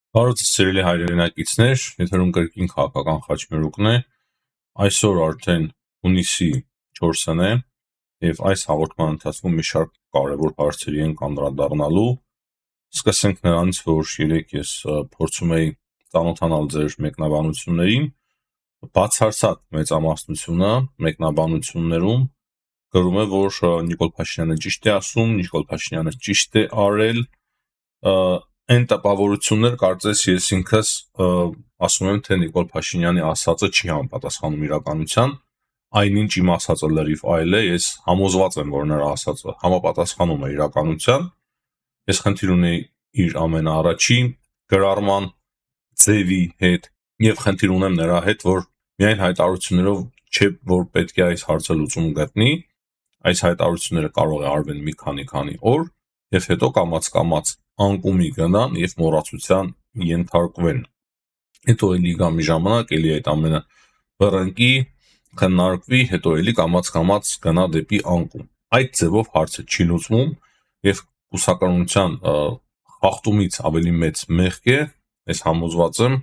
Բարոց սիրելի հայրենակիցներ, եթերում կրկին քաղաքական խաչմերուկն է, այսօր արդեն հունիսի 4-ն է և այս հաղորդման ընթացքում մի շարք կարևոր հարցերի ենք անդրադառնալու, սկսենք նրանից, որ երեկ ես փորձում էի ծանոթանալ ձեր մեկնաբանություններին, բացարձակ մեծամասնությունը մեկնաբանություններում գրում է, որ Նիկոլ Փաշինյանը ճիշտ է ասում, Նիկոլ Փաշինյանը ճիշտ է արել, այն տպավորություններ կարծես ես ինքս ասում եմ, թե Նիկոլ Փաշինյանի ասածը չի համապատասխանում իրականության, այնինչ իմ ասածը լրիվ այլ է, ես համոզված եմ, որ նրա ասածը համապատասխանում է իրականության, ես խնդիր ունեի իր ամենաառաջի գրառման ձևի հետ և խնդիր ունեմ նրա հետ, որ միայն հայտարարություններով չէ, որ պետք է այս հարցը լուծում գտնի, այս հայտարարությունները կարող է արվեն մի քանի օր և հետո կամաց անկումի գնան և մոռացության ենթարկվեն, հետո էլի գա մի ժամանակ, էլի այդ ամենը բռնկի, քննարկվի, հետո էլի կամաց գնա դեպի անկում, այդ ձևով հարցը չի լուծվում և կուսակալության խախտումից ավելի մեծ մեղք է, ես համոզված եմ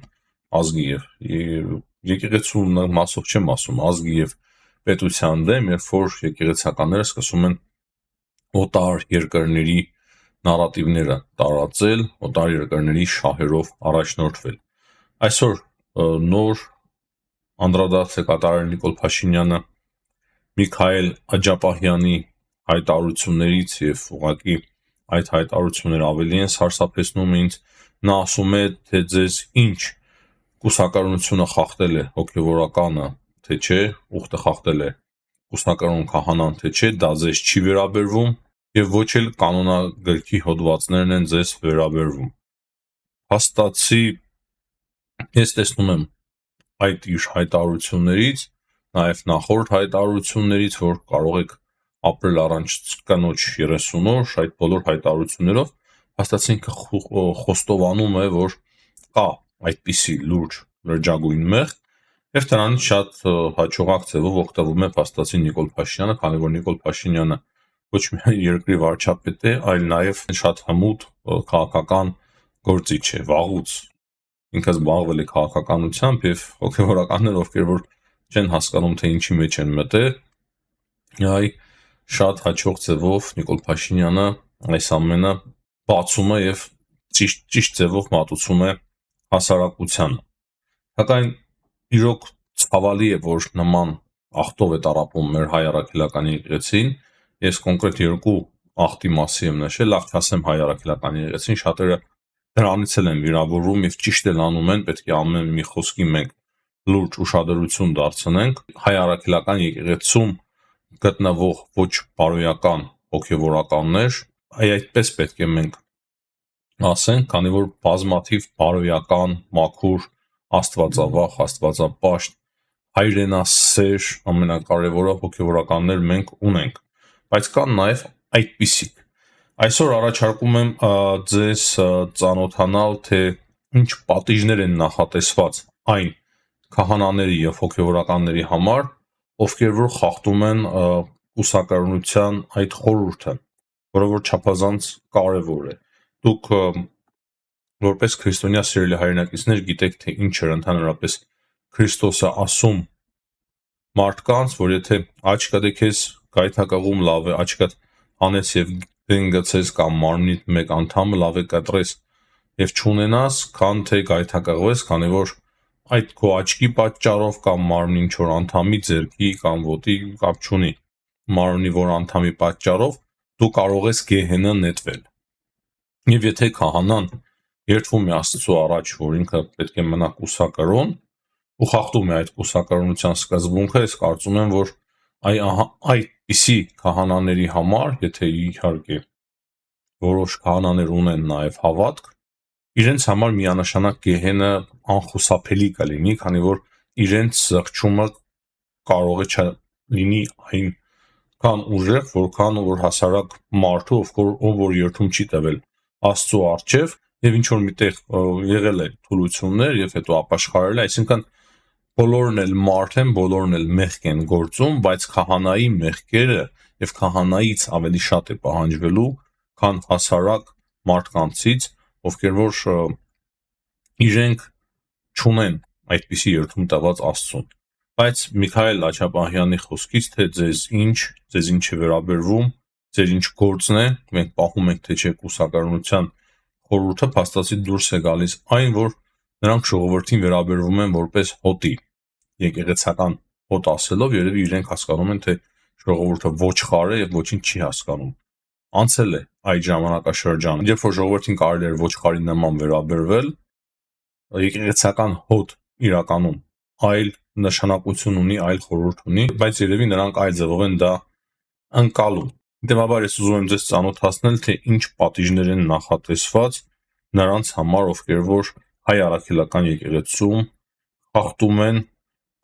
ազգի և եկեղեցու մասով չեմ ասում, ազգի և պետության դեմ, երբ որ եկեղեցականները սկսում են օտար երկրների նարատիվները տարածել, օտար երկրների շահերով առաջնորդվել, այսօր նոր անդրադարձ է կատարել Նիկոլ Փաշինյանը Միքայել Աջապահյանի հայտարարություններից և ուղղակի այդ հայտարարությունները ավելի են սարսափեցնում ինձ, նա ասում է, թե ձեզ ինչ կուսակալությունը խախտել է հոգևորականը, թե չէ, ուխտը խախտել է կուսակալուն քահանան, թե չէ, դա ձեզ չի վերաբերվում և ոչ էլ կանոնագրքի հոդվածներն են ձեզ վերաբերվում, հաստատի ես տեսնում եմ այդ իր հայտարարություններից, նաև նախորդ հայտարարություններից, որ կարող եք ապրել առանց կնոջ 30 օր, այդ բոլոր հայտարարություններով հաստատի ինքը խոստովանում է, որ կա այդպիսի լուրջ լրջագույն մեղք և դրանից շատ հաջողակ ձևով օգտվում է փաստացի Նիկոլ Փաշինյանը, քանի որ Նիկոլ Փաշինյանը ոչ միայն երկրի վարչապետ է, այլ նաև շատ հմուտ քաղաքական գործիչ է, վաղուց ինքը զբաղվել է քաղաքականությամբ և հոգևորականներ, ովքեր որ չեն հասկանում, թե ինչի մեջ են մտել, շատ հաջող ձևով Նիկոլ Փաշինյանը այս ամենը բացում է և ճիշտ ձևով մատուցում է հասարակությանը, սակայն իրոք ցավալի է, որ նման աղտով է տառապում մեր հայ առաքելական եկեղեցին, ես կոնկրետ երկու աղտի մասին եմ նշել, լավ չասեմ հայ առաքելական եկեղեցին, շատերը դրանից էլ են վիրավորվում և ճիշտ էլ անում են, պետք է ամեն մի խոսքի մենք լուրջ ուշադրություն դարձնենք, հայ առաքելական եկեղեցում գտնվող ոչ բարոյական հոգևորականներ, այդպես պետք է մենք ասենք, քանի որ բազմաթիվ բարոյական, մաքուր, աստվածավախ, աստվածապաշտ, հայրենասեր, ամենակարևորը հոգևորականներ մենք ունենք, բայց կան նաև այդպիսիք, այսօր առաջարկում եմ ձեզ ծանոթանալ, թե ինչ պատիժներ են նախատեսված այն քահանաների և հոգևորականների համար, ովքեր որ խախտում են կուսակալության այդ խորհուրդը, որը որ չափազանց կարևոր է, դուք որպես քրիստոնյա սիրելի հայրենակիցներ գիտեք, թե ինչ էր ընդհանրապես Քրիստոսը ասում մարդկանց, որ եթե աչքդ է քեզ գայթակղում, լավ է աչքդ հանես և դեն գցես կամ մարմնիդ մեկ անդամը լավ է կտրես և չունենաս, քան թե գայթակղվես, քանի որ այդ քո աչքի պատճառով կամ մարմնի ինչ-որ անդամի, ձեռքի կամ ոտի կապ չունի, մարմնի որ անդամի պատճառով դու կարող ես գեհենը նետվել, և եթե քահանան երդվում է Աստծու առաջ, որ ինքը պետք է մնա կուսակրոն ու խախտում է այդ կուսակրոնության սկզբունքը, ես կարծում եմ, որ այդպիսի քահանաների համար, եթե իհարկե որոշ քահանաներ ունեն նաև հավատք, իրենց համար միանշանակ գեհենը անխուսափելի կլինի, քանի որ իրենց զղջումը կարող է չլինի այնքան ուժեղ, որքան որ հասարակ մարդու, ով որ երդում չի տվել Աստծու առջև և ինչ-որ միտեղ եղել է թուլություններ և հետո ապաշխարել է, այսինքն բոլորն էլ մարդ են, բոլորն էլ մեղք են գործում, բայց քահանայի մեղքերը և քահանայից ավելի շատ է պահանջվելու, քան հասարակ մարդկանցից, ովքեր որ իրենք չունեն այդպիսի երդում տված Աստծուն։ Բայց Միքայել Աչապահյանի խոսքից, թե ձեզ ինչ է վերաբերվում, ձեր ինչ գործն է, մենք պահում ենք թե չէ կուսակալության խորհուրդը, փաստացի դուրս է գալիս այն, որ նրանք ժողովրդին վերաբերվում են որպես հոտի, եկեղեցական հոտ ասելով, երևի իրենք հասկանում են, թե ժողովուրդը ոչխար է եւ ոչինչ չի հասկանում։ Անցել է այդ ժամանակաշրջանը, երբ որ ժողովրդին կարելի էր ոչխարի նման վերաբերվել, եկեղեցական հոտ իրականում այլ նշանակություն ունի, այլ խորհուրդ ունի, բայց երևի նրանք այլ ձևով են դա ընկալում։ Դեմաբար ես ուզում եմ ձեզ ծանոթացնել, թե ինչ պատիժներ են նախատեսված նրանց համար, ովքեր որ հայ առաքելական եկեղեցում խախտում են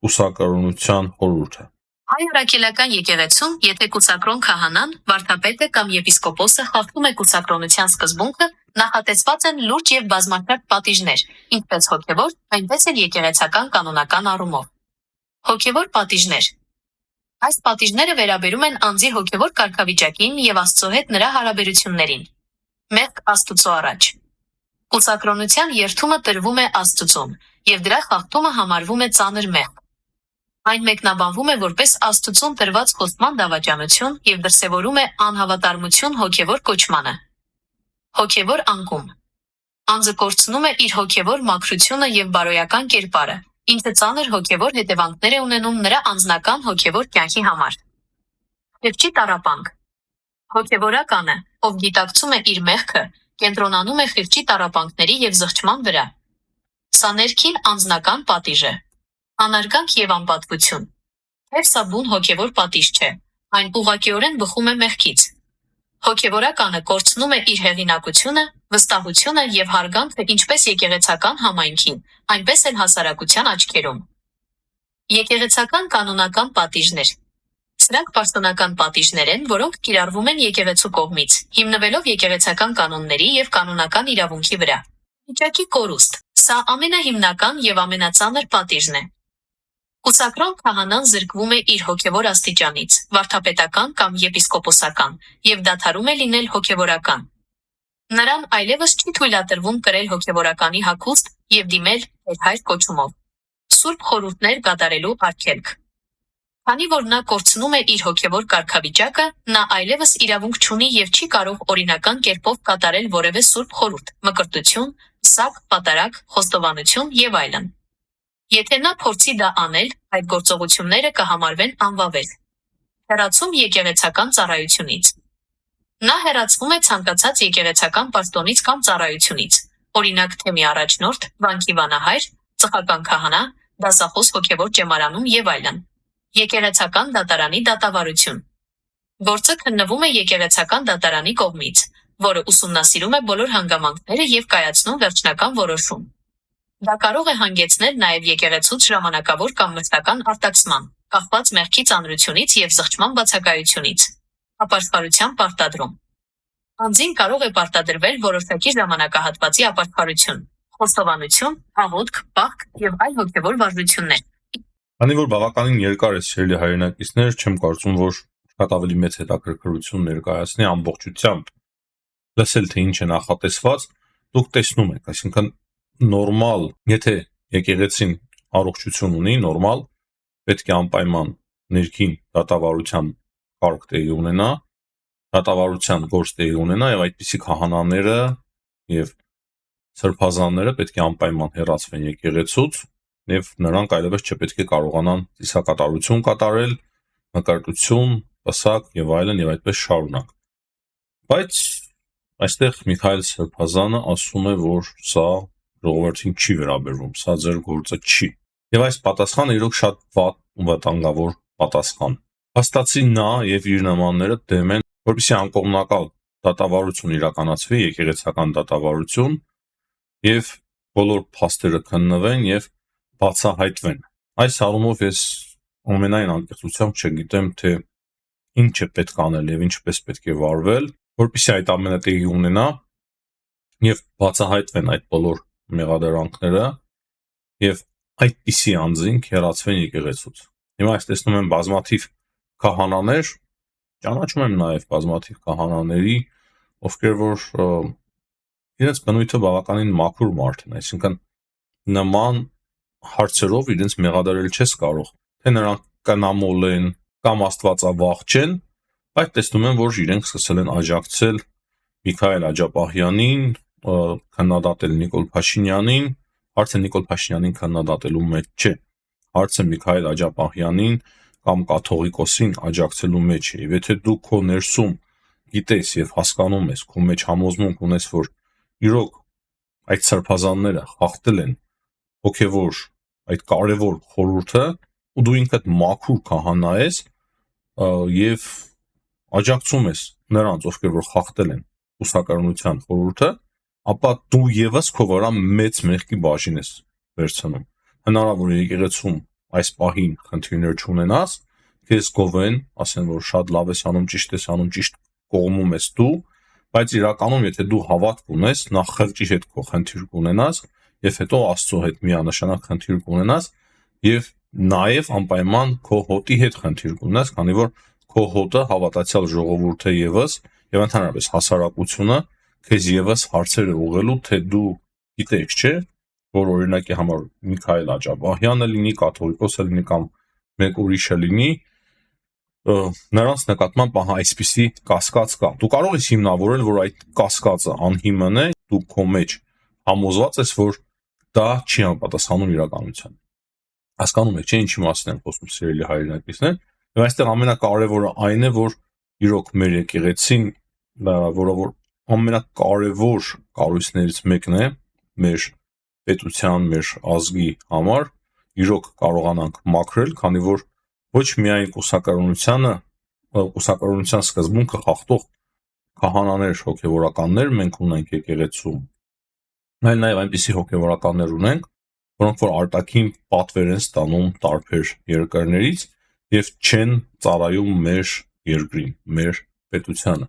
կուսակալության խորհուրդը։ Հայ առաքելական եկեղեցում, եթե կուսակրոն քահանան, վարդապետը կամ եպիսկոպոսը խախտում է կուսակրոնության սկզբունքը, նախատեսված են լուրջ եւ բազմակերպ պատիժներ, ինչպես հոգեվոր, այնպես էլ եկեղեցական կանոնական առումով։ Հոգեվոր պատիժներ։ Այս պատիժները վերաբերում են անձի հոգեվոր կարգավիճակին եւ Աստծո հետ նրա հարաբերություններին։ Մեղք Աստծո առաջ։ Կուսակրոնության երդումը տրվում է Աստծուն, եւ դրա խախտումը համարվում է ծանր մեղք։ Այն մեկնաբանվում է որպես Աստծուն տրված խոստման դավաճանություն եւ դրսեւորում է անհավատարմություն հոգեվոր կոչմանը։ Հոգեվոր անկում։ Անձը կորցնում է իր հոգեվոր մաքրությունը եւ բարոյական կերպարը, ինչը ծանր հոգեվոր հետևանքներ է ունենում նրա անձնական հոգեվոր կյանքի համար։ Խիղճի տառապանք։ Հոգեվորականը, ով գիտակցում է իր մեղքը, կենտրոնանում է խիղճի տառապանքների եւ զղջման վրա։ Սա ներքին անձնական պատիժ է։ Անարգանք եւ անպատվություն։ Թեև սա բուն հոգեվոր պատիժ չէ, այն ուղղակիորեն բխում է մեղքից։ Հոգեվորականը կորցնում է իր հեղինակությունը, վստահությունը եւ հարգանքը ինչպես եկեղեցական համայնքին, այնպես էլ հասարակության աչքերում։ Եկեղեցական կանոնական պատիժներ։ Սրանք պաշտոնական պատիժներ են, որոնք կիրառվում են եկեղեցու կողմից, հիմնվելով եկեղեցական կանոնների եւ կանոնական իրավունքի վրա։ Վիճակի կորուստ։ Սա ամենահիմնական եւ ամենածանր պատիժն է։ Կուսակրոն քահանան զրկվում է իր հոգեվոր աստիճանից, վարդապետական կամ եպիսկոպոսական, եւ դադարում է լինել հոգեվորական։ Նրան այլևս չի թույլատրվում կրել հոգեվորականի հագուստ եւ դիմել հայր կոչումով։ Սուրբ խորհուրդներ կատարելու արգելք։ Քանի որ նա կորցնում է իր հոգեվոր կարգավիճակը, նա այլևս իրավունք չունի եւ չի կարող օրինական կերպով կատարել որևէ սուրբ խորհուրդ, մկրտություն, պսակ, պատարագ, խոստովանություն եւ այլն։ Եթե նա փորձի դա անել, այդ գործողությունները կհամարվեն անվավեր։ Հեռացում եկեղեցական ծառայությունից։ Նա հեռացվում է ցանկացած եկեղեցական պաշտոնից կամ ծառայությունից, օրինակ թեմի առաջնորդ, վանքի վանահայր, ծխական քահանա, դասախոս հոգեվոր ճեմարանում եւ այլն։ Եկեղեցական դատարանի դատավարություն։ Գործը քննվում է եկեղեցական դատարանի կողմից, որը ուսումնասիրում է բոլոր հանգամանքները եւ կայացնում վերջնական որոշում։ Դա կարող է հանգեցնել նաև եկեղեցուց ժամանակավոր կամ մշտական արտաքսման, կախված մեղքի ծանրությունից եւ զղջման բացակայությունից։ Ապաշխարության պարտադրում։ Անձին կարող է պարտադրվել որոշակի ժամանակահատվածի ապաշխարություն, խոստովանություն, աղոթք, պահք եւ այլ հոգեվոր վարժություններ։ Քանի որ բավականին երկար է սիրելի հայրենակիցներ, չեմ կարծում, որ շատ ավելի մեծ հետաքրքրություն ներկայացնի ամբողջությամբ լսել, թե ինչ է նախատեսված, դուք տեսնում եք, այսինքն նորմալ, եթե եկեղեցին առողջություն ունի, նորմալ պետք է անպայման ներքին դատավարության կարգ տեղի ունենա, դատավարության գործ տեղի ունենա եւ այդպիսի քահանաները եւ սրբազանները պետք է անպայման հեռացվեն եկեղեցուց եւ նրանք այլևս չպետք է կարողանան ծիսակատարություն կատարել, մկրտություն, պսակ եւ այլն եւ այդպես շարունակ։ Բայց այստեղ Միքայել Սրբազանը ասում է, որ սա ժողովրդին չի վերաբերվում, սա ձեր գործը չի։ Եվ այս պատասխանը իրոք շատ վատ ու վտանգավոր պատասխան։ Հաստատի նա եւ իր նմանները դեմ են, որպեսզի անկողմնակալ դատավարություն իրականացվի, եկեղեցական դատավարություն, եւ բոլոր փաստերը քննվեն եւ բացահայտվեն։ Այս առումով ես ամենայն անկեղծությամբ չգիտեմ, թե ինչ է պետք անել եւ ինչպես պետք է վարվել, որպեսզի այդ ամենը տեղի ունենա եւ բացահայտվեն այդ բոլոր մեղադրանքները եւ այդպիսի անձին հեռացվեն եկեղեցուց։ Հիմա այս տեսնում եմ բազմաթիվ քահանաներ, ճանաչում եմ նաեւ բազմաթիվ քահանաների, ովքեր որ իրենց բնույթը բավականին մաքուր մարդ են, այսինքն նման հարցերով իրենց մեղադրել չես կարող, թե նրանք կնամոլ են կամ աստվածավախ չեն, բայց տեսնում են, որ իրենք սկսել են աջակցել Միքայել Աջապահյանին, քննադատել Նիկոլ Փաշինյանին, հարցը Նիկոլ Փաշինյանին քննադատելու մեջ չէ, հարցը Միքայել Աջապահյանին կամ կաթողիկոսին աջակցելու մեջ է, եւ եթե դու քո ներսում գիտես եւ հասկանում ես, քո մեջ համոզմունք ունես, որ իրոք այդ սրբազանները խախտել են հոգևոր այդ կարևոր խորհուրդը, ու դու ինքդ մաքուր քահանա ես եւ աջակցում ես նրանց, ովքեր որ խախտել են ուսակարոնության խորհուրդը, ապա դու եւս քո վրա մեծ մեղքի բաժին ես վերցնում։ Հնարավոր է եկեղեցում այս պահին խնդիրներ չունենաս, քեզ գովեն, ասեն, որ շատ լավ ես անում, ճիշտ ես անում, ճիշտ կողմում ես դու, բայց իրականում եթե դու հավատք ունես, նախ խղճի հետ քո խնդիր կունենաս, եւ հետո Աստծո հետ միանշանակ խնդիր կունենաս, եւ նաեւ անպայման քո հոտի հետ խնդիր կունենաս, քանի որ քո հոտը հավատացյալ ժողովուրդը եւս եւ ընդհանրապես հասարակությունը քեզ եւս հարցեր է ուղղելու, թե դու գիտես, չէ, որ օրինակի համար Միքայել Աջապահյանը լինի, կաթողիկոսը լինի կամ մեկ ուրիշը լինի, նրանց նկատմամբ այսպիսի կասկած կա։ Դու կարող ես հիմնավորել, որ այդ կասկածը անհիմն է, դու քո մեջ համոզված ես, որ դա չի համապատասխանում իրականությանը։ Հասկանում եք, չէ՞, ինչի մասին եմ խոսում, սիրելի հայրենակիցներ, եւ այստեղ ամենակարևորը այն է, որ իրոք մեր եկեղեցին, որը որ ամենակարևոր կառույցներից մեկն է մեր պետության, մեր ազգի համար, իրոք կարողանանք մաքրել, քանի որ ոչ միայն կուսակարոնության սկզբունքը խախտող քահանաներ, հոգևորականներ մենք ունենք եկեղեցում, այլ նաև այնպիսի հոգևորականներ ունենք, որոնք որ արտաքին պատվեր են ստանում տարբեր երկրներից եւ չեն ծառայում մեր երկրին, մեր պետությանը։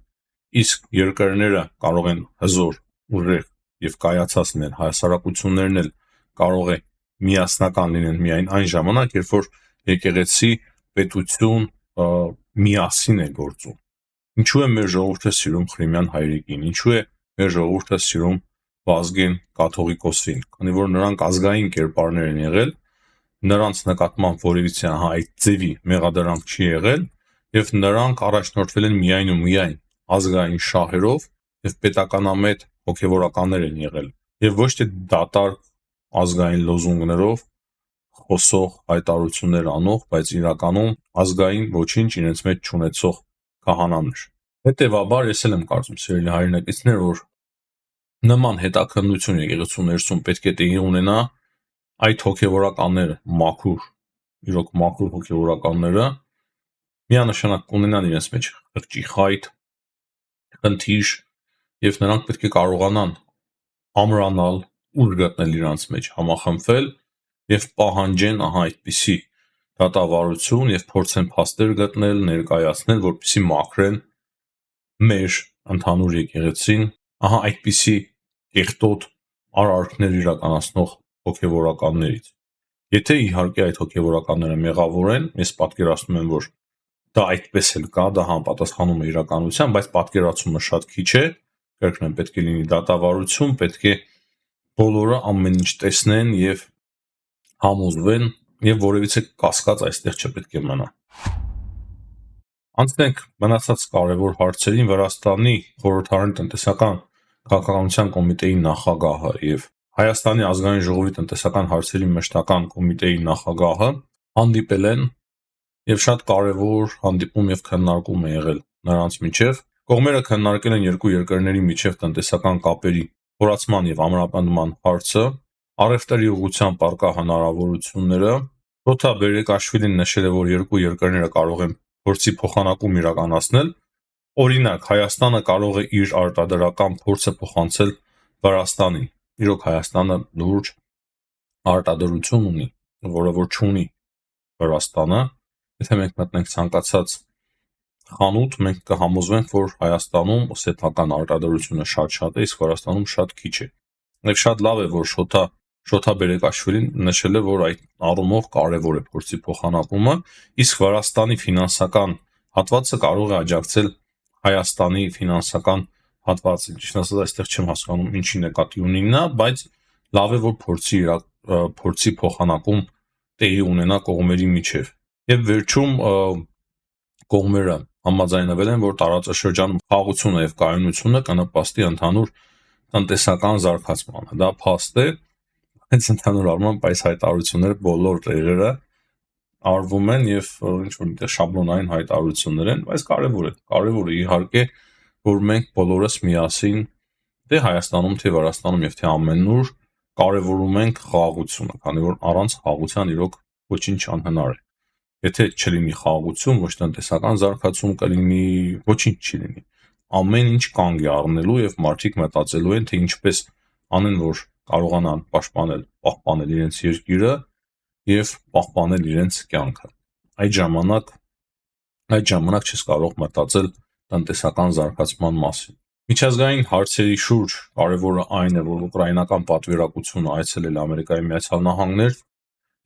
Իսկ երկրները կարող են հզոր, ուժեղ եւ կայացած լինել, հասարակություններն էլ կարող է միասնական լինեն միայն այն ժամանակ, երբ որ եկեղեցի պետություն միասին է գործում։ Ինչու է մեր ժողովուրդը սիրում Խրիմյան հայրիկին, ինչու է մեր ժողովուրդը սիրում Վազգեն կաթողիկոսին, քանի որ նրանք ազգային կերպարներ են եղել, նրանց նկատմամբ որևիցե այդ ձևի մեղադրանք չի եղել, եւ նրանք առաջնորդվել են միայն ու միայն ազգային շահերով եւ պետականամետ հոգեվորականներ են եղել, եւ ոչ թե դատարկ ազգային լոզունգներով խոսող հայտարարություններ անող, բայց իրականում ազգային ոչինչ իրենց մեջ չունեցող քահանաներ։ Հետևաբար ես էլ եմ կարծում, սիրելի հայրենակիցներ, որ նման հետաքննություն եկեղեցու ներսում պետք է տեղի ունենա, այդ հոգևորականները մաքուր, իրոք մաքուր հոգևորականները միանշանակ կունենան իրենց մեջ խղճի խայտ, խնդիր, եւ նրանք պետք է կարողանան ամրանալ, ուժ գտնել իրենց մեջ, համախմբվել եւ պահանջեն այդպիսի դատավարություն եւ փորձեն փաստեր գտնել, ներկայացնել, որպեսզի մաքրեն մեր ընդհանուր եկեղեցին, այդպիսի կեղտոտ արարքներ իրականացնող հոգևորականներից։ Եթե իհարկե այդ հոգևորականները մեղավոր են, ես պատկերացնում եմ, որ դա այդպես էլ կա, դա համապատասխանում է իրականության, բայց պատկերացումը շատ քիչ է, կրկնեմ, պետք է լինի դատավարություն, պետք է բոլորը ամեն ինչ տեսնեն եւ համոզվեն եւ որևիցե կասկած այստեղ չպետք է մնա։ Անցնենք մնացած կարևոր հարցերին։ Վրաստանի խորհրդարանի տնտեսական քաղաքականության կոմիտեի նախագահը եւ Հայաստանի ազգային ժողովի տնտեսական հարցերի մշտական կոմիտեի նախագահը հանդիպել են եւ շատ կարևոր հանդիպում եւ քննարկում է եղել նրանց միջև։ Կողմերը քննարկել են երկու երկրների միջև տնտեսական կապերի խորացման եւ ամրապնդման հարցը, առևտրի ուղղությամբ առկա հնարավորությունները։ Ռոթա Բերեկաշվիլին նշել է, որ երկու երկրները կարող են փորձի փոխանակում իրականացնել։ Օրինակ, Հայաստանը կարող է իր արտադրական փորձը փոխանցել Վրաստանին։ Իրոք Հայաստանը լուրջ արտադրություն ունի, որը որ չունի Վրաստանը։ Եթե մենք մտնենք ցանկացած խանութ, մենք կհամոզվենք, որ Հայաստանում սեփական արտադրությունը շատ է, իսկ Վրաստանում շատ քիչ է։ Եվ շատ լավ է, որ Շոթա Բերեկաշվիլին նշել է, որ այդ առումով կարևոր է փորձի փոխանակումը, իսկ Վրաստանի ֆինանսական հատվածը կարող է աջակցել Հայաստանի ֆինանսական հատվածին։ Ճիշտ ասած, այստեղ չեմ հասկանում ինչի նկատի ունի նա, բայց լավ է, որ փորձի փորձի փոխանակում տեղի ունենա կողմերի միջև։ Եվ վերջում կողմերը համաձայնվել են, որ տարածաշրջանում խաղաղությունը եւ կայունությունը կնպաստի ընդհանուր տնտեսական զարգացմանը։ Դա փաստ է, բայց ընդհանուր առմամբ այս հայտարարությունները բոլոր տեղերը արվում են եւ ինչ որ միտեղ շաբլոնային հայտարարություններ են, բայց կարևորը իհարկե, որ մենք բոլորս միասին թե Հայաստանում, թե Վրաստանում եւ թե ամենուր կարևորում ենք խաղաղությունը, քանի որ առանց խաղաղության իրոք ոչինչ անհնար է։ Եթե չլինի խաղաղություն, ոչ տնտեսական զարգացում կլինի, ոչինչ չի լինի։ Ամեն ինչ կանգ է առնելու եւ մարդիկ մտածելու են, թե ինչպես անեն, որ կարողանան պահպանել իրենց երկիրը եւ պահպանել իրենց կյանքը։ Այդ ժամանակ չես կարող մտածել տնտեսական զարգացման մասին։ Միջազգային հարցերի շուրջ կարևորը այն է, որ ուկրաինական պատվիրակությունը այցելել Ամերիկայի Միացյալ Նահանգներ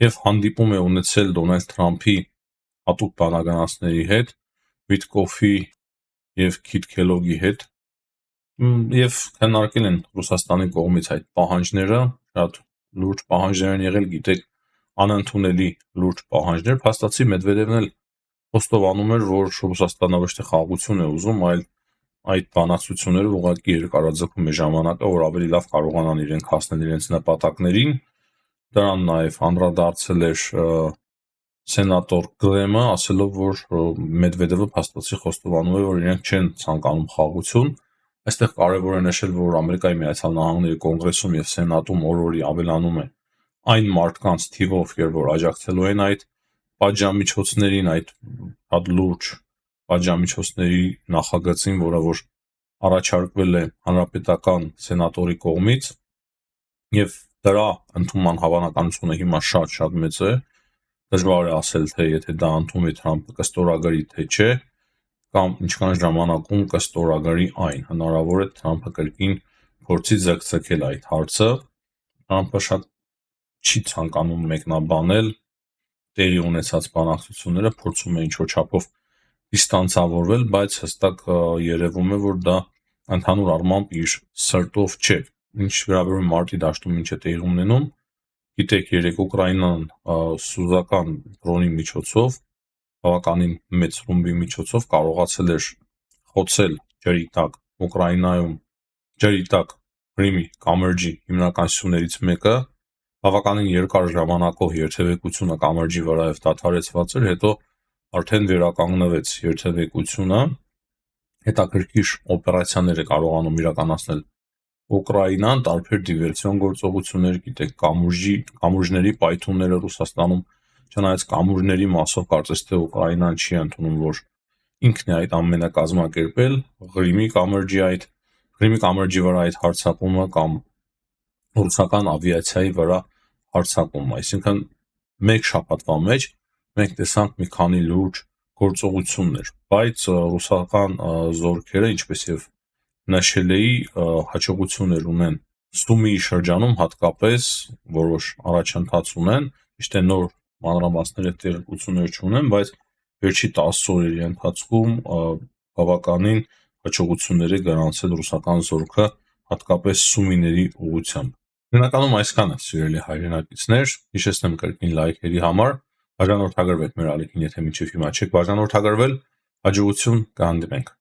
եւ հանդիպում է ունեցել Դոնալդ Թրամփի հատուկ բանականացների հետ, Վիտկոֆի եւ Քիթ Քելոգի հետ, եւ քննարկել են Ռուսաստանի կողմից այդ պահանջները, շատ լուրջ պահանջներ են եղել, գիտեք, անընդունելի լուրջ պահանջներ, փաստացի Մեդվեդևն էլ խոստովանում էր, որ Ռուսաստանը ոչ թե խաղաղություն է ուզում, այլ այդ բանակցությունները ուղղակի երկարաձգում է ժամանակը, որ ավելի լավ կարողանան իրենք հասնել իրենց նպատակներին։ Դրան նաև անդրադարձել էր սենատոր Գրեմը, ասելով, որ Մեդվեդևը փաստացի խոստովանում է, որ իրենք չեն ցանկանում խաղաղություն։ Այստեղ կարևոր է նշել, որ Ամերիկայի Միացյալ Նահանգների կոնգրեսում եւ սենատում օր-օրի ավելանում է այն մարդկանց թիվը, ովքեր որ աջակցելու են այդ պատժամիջոցներին, այդ հատ լուրջ պատժամիջոցների նախագծին, որը որ առաջարկվել է հանրապետական սենատորի կողմից, եւ դրա ընդունման հավանականությունը հիմա շատ մեծ է։ Դժվար է ասել, թե եթե դա ընդունի Թրամփը կստորագրի, թե չէ, կամ ինչքան ժամանակում կստորագրի այն։ Հնարավոր է Թրամփը կրկին փորձի ձգձգել այդ հարցը։ Թրամփը շատ չի ցանկանում մեկնաբանել տեղի ունեցած բանակցությունները, փորձում է ինչ-որ չափով դիստանցավորվել, բայց հստակ երևում է, որ դա ընդհանուր առմամբ իր սրտով չէ։ Ինչ վերաբերում է մարտի դաշտում ինչ է տեղի ունենում, գիտեք, երեք Ուկրաինան սուզական դրոնի միջոցով, բավականին մեծ ռումբի միջոցով կարողացել էր խոցել ջրի տակ Ուկրաինայում ջրի տակ Կրիմի կամրջի հիմնական սյուներից մեկը, բավականին երկար ժամանակով երթևեկությունը կամրջի վրայով դադարեցված էր, հետո արդեն վերականգնվեց երթևեկությունը, հետաքրքիր օպերացիաներ է կարողանում իրականացնել Ուկրաինան, տարբեր դիվերսիոն գործողություններ, գիտեք, կամուրջների պայթյունները Ռուսաստանում, չնայած կամուրջների մասով կարծես թե Ուկրաինան չի ընդունում, որ ինքն է այդ ամենը կազմակերպել, Կրիմի կամրջի վրա այդ հարձակումը կամ ռուսական ավիացիայի վրա հարձակումը, այսինքն մեկ շաբաթվա մեջ մենք տեսանք մի քանի լուրջ գործողություններ, բայց ռուսական զորքերը, ինչպես եւ նշել էի, հաջողություններ ունեն Սումիի շրջանում հատկապես որոշ առաջընթաց ունեն, ճիշտ է նոր մանրամասները տեղեկություններ չունեն, բայց վերջի 10 օրերի ընթացքում բավականին հաջողություններ է գրանցել ռուսական զորքը հատկապես Սումիների ուղղությամբ։ Հիմնականում այսքանը, սիրելի հայրենակիցներ, հիշեցնեմ կրկին լայքերի համար, բաժանորդագրվեք մեր ալիքին, եթե մինչև հիմա չեք բաժանորդագրվել, հաջողություն կհանդիպենք։